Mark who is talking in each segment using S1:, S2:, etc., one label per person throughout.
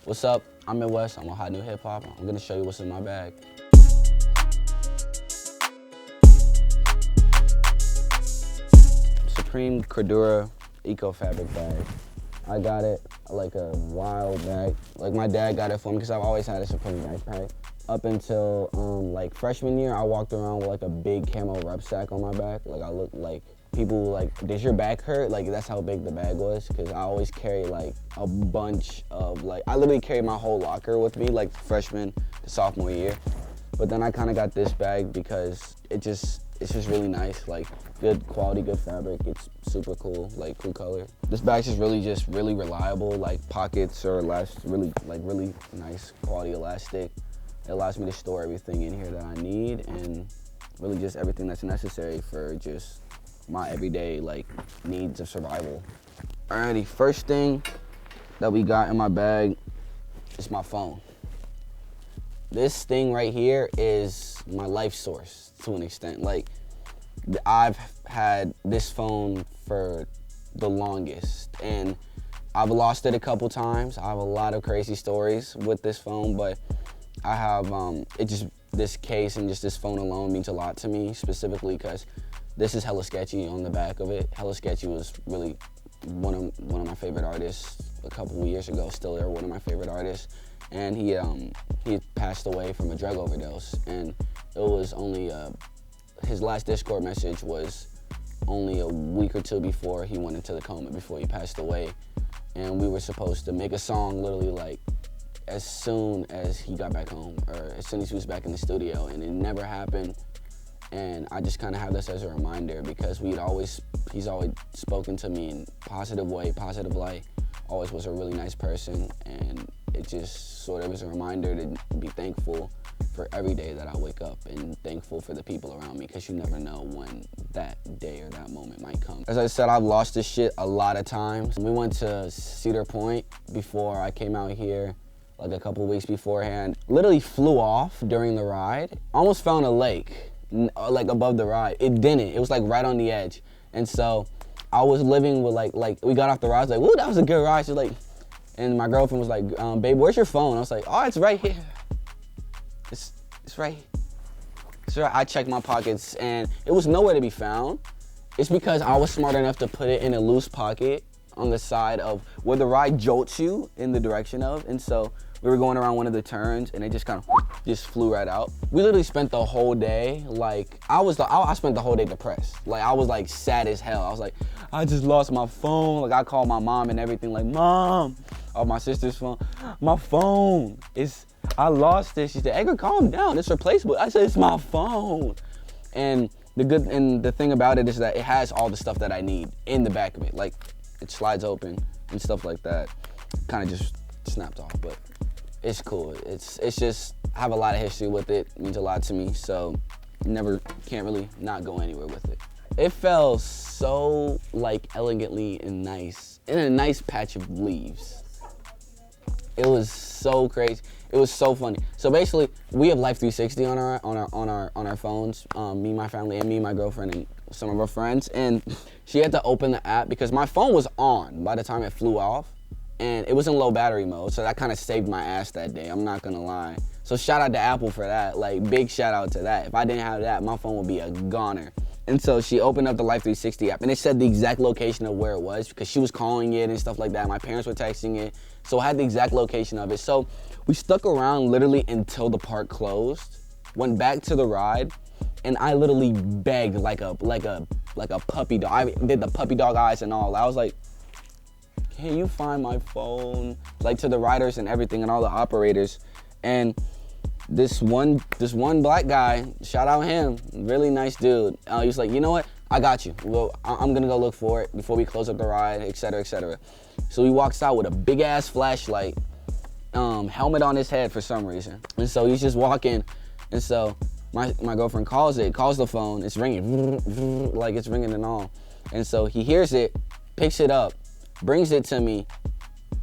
S1: What's up? I'm Midwest. I'm a hot new hip hop. I'm gonna show you what's in my bag. Supreme Cordura Eco Fabric bag. I got it like a while back. Like my dad got it for me because I've always had a Supreme backpack. Up until like freshman year, I walked around with like a big camo rucksack on my back. Like I looked like people were like, does your back hurt? Like that's how big the bag was, because I always carry like a bunch of like, I literally carried my whole locker with me like freshman to sophomore year. But then I kind of got this bag because it's just really nice, like good quality, good fabric. It's super cool, like cool color. This bag's just really reliable. Like pockets are really nice quality elastic. It allows me to store everything in here that I need, and really just everything that's necessary for just my everyday like needs of survival. Alrighty, first thing that we got in my bag is my phone. This thing right here is my life source to an extent. Like I've had this phone for the longest, and I've lost it a couple times. I have a lot of crazy stories with this phone, but I have this case and just this phone alone means a lot to me, specifically because this is hella Sketchy on the back of it. Hella Sketchy was really one of my favorite artists a couple of years ago. Still are one of my favorite artists, and he passed away from a drug overdose, and it was only his last Discord message was only a week or two before he went into the coma, before he passed away. And we were supposed to make a song literally like as soon as he got back home, or as soon as he was back in the studio, and it never happened. And I just kind of have this as a reminder, because he's always spoken to me in positive way, positive light, always was a really nice person, and it just sort of is a reminder to be thankful for every day that I wake up, and thankful for the people around me, because you never know when that day or that moment might come. As I said, I've lost this shit a lot of times. We went to Cedar Point before I came out here, like a couple weeks beforehand. Literally flew off during the ride, almost fell in a lake, like above the ride. It didn't, it was like right on the edge. And so I was living with like we got off the ride, I was like, woo, that was a good ride. She was like, and my girlfriend was like, babe, where's your phone? I was like, oh, it's right here. It's right. It's right. I checked my pockets and it was nowhere to be found. It's because I was smart enough to put it in a loose pocket on the side of where the ride jolts you in the direction of. And so we were going around one of the turns and it just kind of just flew right out. We literally spent the whole day, like, I spent the whole day depressed. Like, I was like sad as hell. I was like, I just lost my phone. Like, I called my mom and everything, like, Mom, or my sister's phone, my phone I lost it. She said, Edgar, calm down, it's replaceable. I said, it's my phone. And the thing about it is that it has all the stuff that I need in the back of it. Like, it slides open and stuff like that. Kind of just snapped off, but it's cool. It's just, I have a lot of history with it. It means a lot to me, so can't really not go anywhere with it. It fell so like elegantly and nice, in a nice patch of leaves. It was so crazy. It was so funny. So basically, we have Life 360 on our phones. Me, my family, and me, my girlfriend, and some of our friends. And she had to open the app because my phone was on by the time it flew off, and it was in low battery mode. So that kind of saved my ass that day. I'm not gonna lie. So shout out to Apple for that. Like, big shout out to that. If I didn't have that, my phone would be a goner. And so she opened up the Life 360 app, and it said the exact location of where it was, because she was calling it and stuff like that. My parents were texting it, so I had the exact location of it. So we stuck around literally until the park closed, went back to the ride, and I literally begged like a puppy dog. I did the puppy dog eyes and all. I was like, can you find my phone? Like, to the riders and everything and all the operators. And this one black guy, shout out him, really nice dude. He was like, you know what? I got you. Well, I'm gonna go look for it before we close up the ride, et cetera, et cetera. So he walks out with a big ass flashlight, helmet on his head for some reason. And so he's just walking, and so my girlfriend calls the phone, it's ringing, like it's ringing and all. And so he hears it, picks it up, brings it to me,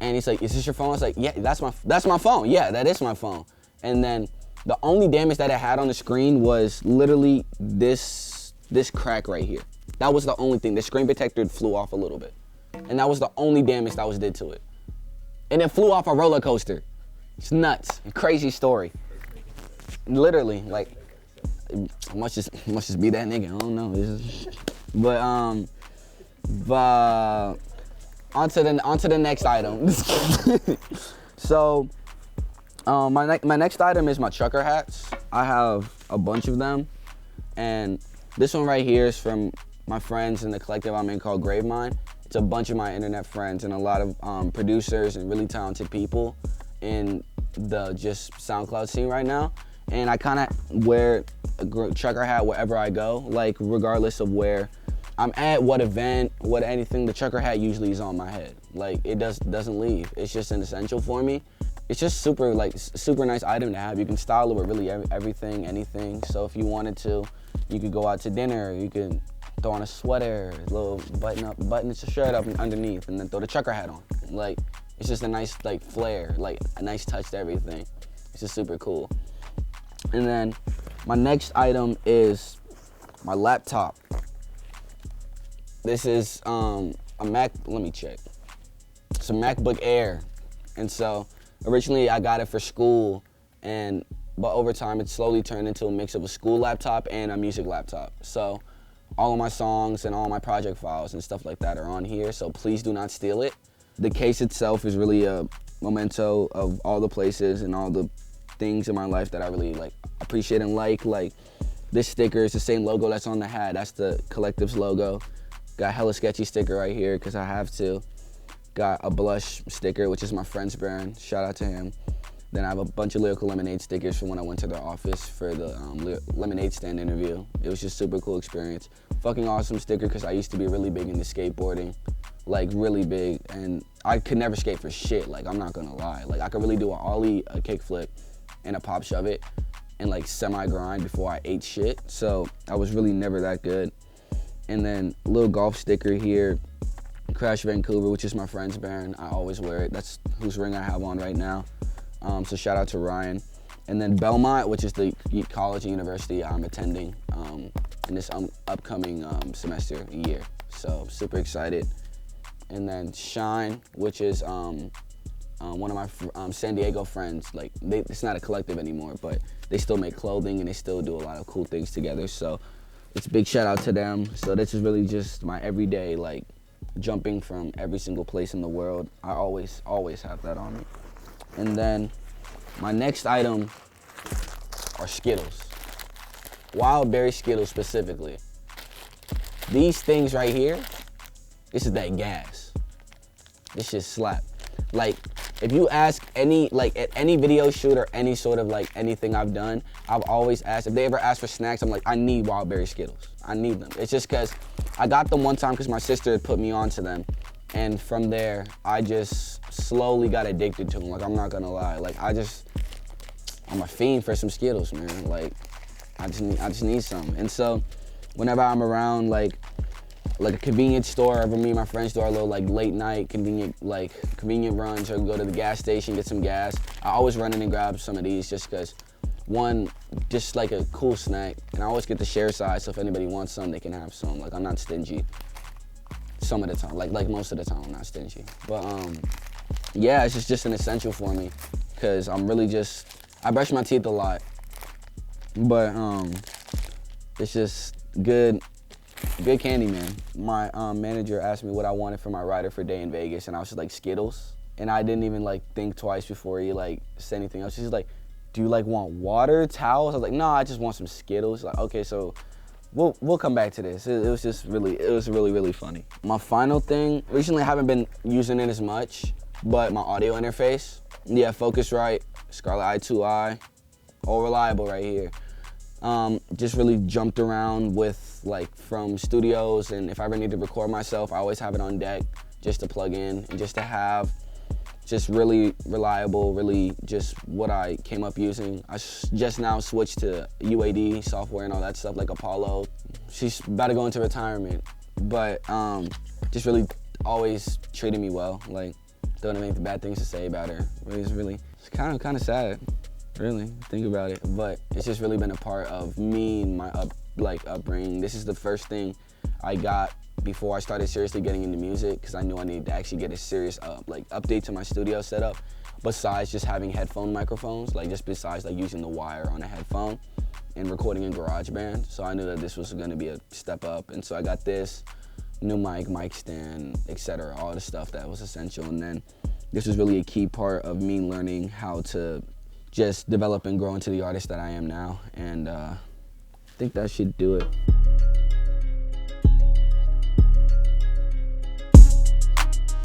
S1: and he's like, is this your phone? I was like, yeah, that's my phone. Yeah, that is my phone. And then the only damage that it had on the screen was literally this crack right here. That was the only thing. The screen protector flew off a little bit. And that was the only damage that was did to it. And it flew off a roller coaster. It's nuts, crazy story. Literally, like, it must just be that nigga. I don't know. But on to the next item. So, my next item is my trucker hats. I have a bunch of them, and this one right here is from my friends in the collective I'm in called Gravemind. It's a bunch of my internet friends and a lot of producers and really talented people in the just SoundCloud scene right now. And I kind of wear a trucker hat wherever I go, like regardless of where I'm at, what event, what anything, the trucker hat usually is on my head. Like it doesn't leave. It's just an essential for me. It's just super nice item to have. You can style it with really everything, anything. So if you wanted to, you could go out to dinner, you could throw on a sweater, a little button a shirt up underneath, and then throw the trucker hat on. Like it's just a nice like flair, like a nice touch to everything. It's just super cool. And then my next item is my laptop. This is a Mac, let me check. It's a MacBook Air. And so originally I got it for school, but over time it slowly turned into a mix of a school laptop and a music laptop. So all of my songs and all my project files and stuff like that are on here, so please do not steal it. The case itself is really a memento of all the places and all the things in my life that I really like appreciate and like this sticker is the same logo that's on the hat. That's the collective's logo. Got hella Sketchy sticker right here because I have to. Got a blush sticker, which is my friend's brand. Shout out to him. Then I have a bunch of Lyrical Lemonade stickers from when I went to their office for the lemonade stand interview. It was just super cool experience. Fucking awesome sticker because I used to be really big into skateboarding, like really big, and I could never skate for shit. Like I'm not gonna lie. Like I could really do an ollie, a kickflip, and a pop shove it, and like semi-grind before I ate shit. So I was really never that good. And then a little golf sticker here, Crash Vancouver, which is my friend's brand. I always wear it. That's whose ring I have on right now. So shout out to Ryan. And then Belmont, which is the college and university I'm attending in this upcoming semester year. So super excited. And then Shine, which is one of my San Diego friends. Like it's not a collective anymore, but they still make clothing and they still do a lot of cool things together. So it's a big shout out to them. So this is really just my everyday, like jumping from every single place in the world. I always have that on me. And then my next item are Skittles. Wild Berry Skittles specifically. These things right here, this is that gas. This shit slap. Like, if you ask at any video shoot or any sort of like anything I've done, I've always asked, if they ever ask for snacks, I'm like, I need Wild Berry Skittles. I need them. It's just cause I got them one time because my sister had put me onto them. And from there, I just slowly got addicted to them. Like, I'm not gonna lie. Like, I'm a fiend for some Skittles, man. Like, I just need some. And so, whenever I'm around like a convenience store, or me and my friends do our little like late night convenient runs, or go to the gas station, get some gas, I always run in and grab some of these just cause one, just like a cool snack, and I always get the share size, so if anybody wants some, they can have some. Like I'm not stingy. Some of the time, like most of the time, I'm not stingy. But yeah, it's just an essential for me, cause I'm really I brush my teeth a lot, but it's just good candy, man. My manager asked me what I wanted for my rider for day in Vegas, and I was just like, Skittles. And I didn't even like think twice before he like said anything else. She's like, do you like want water, towels? I was like, no, I just want some Skittles. Like, okay, so we'll come back to this. It was really funny. My final thing, recently I haven't been using it as much, but my audio interface, yeah, Focusrite, Scarlett i2i, all reliable right here. Just really jumped around with from studios, and if I ever need to record myself, I always have it on deck just to plug in and just to have just really reliable, really just what I came up using. I just now switched to UAD software and all that stuff, like Apollo. She's about to go into retirement, but just really always treated me well. Like, don't have any bad things to say about her. It's kind of sad, really, think about it. But it's just really been a part of me and my upbringing. This is the first thing I got before I started seriously getting into music, because I knew I needed to actually get a serious update to my studio setup. besides just having headphone microphones, like just besides like using the wire on a headphone and recording in GarageBand. So I knew that this was gonna be a step up. And so I got this, new mic stand, etc., all the stuff that was essential. And then this was really a key part of me learning how to just develop and grow into the artist that I am now. And I think that should do it.